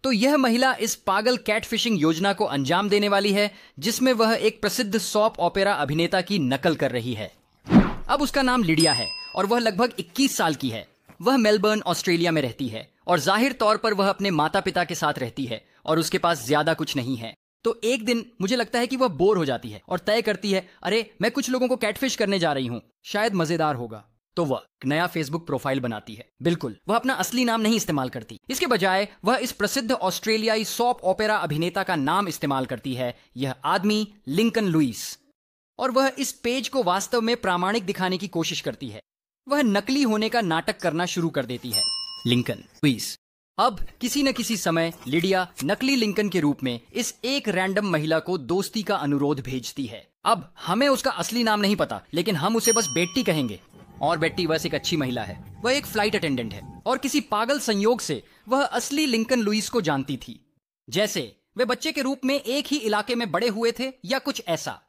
तो यह महिला इस पागल कैटफिशिंग योजना को अंजाम देने वाली है, जिसमें वह एक प्रसिद्ध सॉप ओपेरा अभिनेता की नकल कर रही है। अब उसका नाम लिडिया है और वह लगभग 21 साल की है। वह मेलबर्न, ऑस्ट्रेलिया में रहती है और जाहिर तौर पर वह अपने माता पिता के साथ रहती है और उसके पास ज्यादा कुछ नहीं है। तो एक दिन मुझे लगता है कि वह बोर हो जाती है और तय करती है, अरे मैं कुछ लोगों को कैटफिश करने जा रही हूँ, शायद मजेदार होगा। तो वह नया फेसबुक प्रोफाइल बनाती है। बिल्कुल, वह अपना असली नाम नहीं इस्तेमाल करती। इसके बजाय वह इस प्रसिद्ध ऑस्ट्रेलियाई सॉप ओपेरा अभिनेता का नाम इस्तेमाल करती है। यह आदमी लिंकन लुइस। और वह इस पेज को वास्तव में प्रामाणिक दिखाने की कोशिश करती है। वह नकली होने का नाटक करना शुरू कर देती है। Lincoln Lewis. अब किसी न किसी समय लिडिया नकली लिंकन के रूप में इस एक रैंडम महिला को दोस्ती का अनुरोध भेजती है। अब हमें उसका असली नाम नहीं पता, लेकिन हम उसे बस बेट्टी कहेंगे। और बेट्टी बस एक अच्छी महिला है। वह एक फ्लाइट अटेंडेंट है और किसी पागल संयोग से वह असली लिंकन लुइस को जानती थी, जैसे वे बच्चे के रूप में एक ही इलाके में बड़े हुए थे या कुछ ऐसा।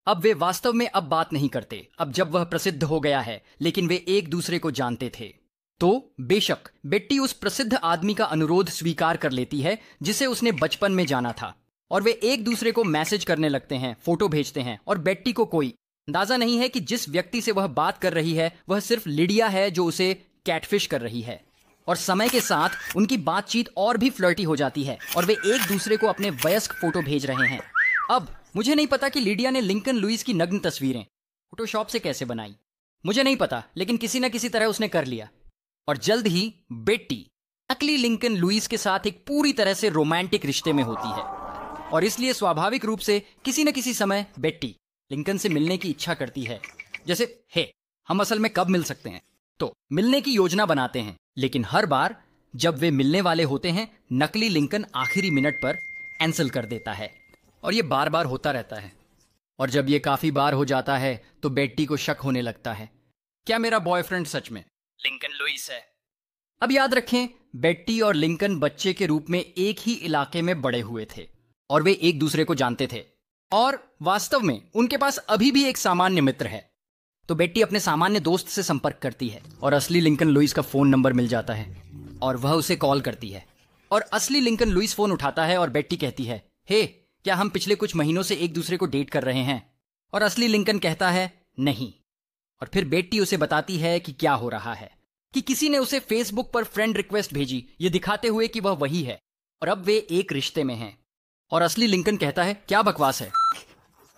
अब वे वास्तव में अब बात नहीं करते, अब जब वह प्रसिद्ध हो गया है, लेकिन वे एक दूसरे को जानते थे। तो बेशक बेट्टी उस प्रसिद्ध आदमी का अनुरोध स्वीकार कर लेती है जिसे उसने बचपन में जाना था, और वे एक दूसरे को मैसेज करने लगते हैं, फोटो भेजते हैं, और बेट्टी को कोई अंदाजा नहीं है कि जिस व्यक्ति से वह बात कर रही है वह सिर्फ लिडिया है जो उसे कैटफिश कर रही है। और समय के साथ उनकी बातचीत और भी फ्लर्टी हो जाती है और वे एक दूसरे को अपने वयस्क फोटो भेज रहे हैं। अब मुझे नहीं पता कि लिडिया ने लिंकन लुइस की नग्न तस्वीरें फोटोशॉप से कैसे बनाई, मुझे नहीं पता, लेकिन किसी न किसी तरह उसने कर लिया। और जल्द ही बेट्टी नकली लिंकन लुइस के साथ एक पूरी तरह से रोमांटिक रिश्ते में होती है, और इसलिए स्वाभाविक रूप से किसी न किसी समय बेट्टी लिंकन से मिलने की इच्छा करती है। जैसे, हे, हम असल में कब मिल सकते हैं? तो मिलने की योजना बनाते हैं, लेकिन हर बार जब वे मिलने वाले होते हैं नकली लिंकन आखिरी मिनट पर कैंसिल कर देता है, और ये बार बार होता रहता है। और जब ये काफी बार हो जाता है तो बेट्टी को शक होने लगता है, क्या मेरा बॉयफ्रेंड सच में लिंकन लुइस है? अब याद रखें, बेट्टी और लिंकन बच्चे के रूप में एक ही इलाके में बड़े हुए थे और वे एक दूसरे को जानते थे, और वास्तव में उनके पास अभी भी एक सामान्य मित्र है। तो बेट्टी अपने सामान्य दोस्त से संपर्क करती है और असली लिंकन लुइस का फोन नंबर मिल जाता है और वह उसे कॉल करती है, और असली लिंकन लुइस फोन उठाता है और बेट्टी कहती है, हे, क्या हम पिछले कुछ महीनों से एक दूसरे को डेट कर रहे हैं? और असली लिंकन कहता है, नहीं। और फिर बेट्टी उसे बताती है कि क्या हो रहा है, कि किसी ने उसे फेसबुक पर फ्रेंड रिक्वेस्ट भेजी, ये दिखाते हुए कि वह वही है और अब वे एक रिश्ते में हैं। और असली लिंकन कहता है, क्या बकवास है?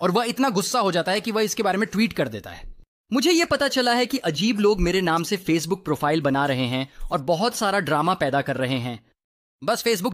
और वह इतना गुस्सा हो जाता है कि वह इसके बारे में ट्वीट कर देता है, मुझे यह पता चला है कि अजीब लोग मेरे नाम से फेसबुक प्रोफाइल बना रहे हैं और बहुत सारा ड्रामा पैदा कर रहे हैं। बस फेसबुक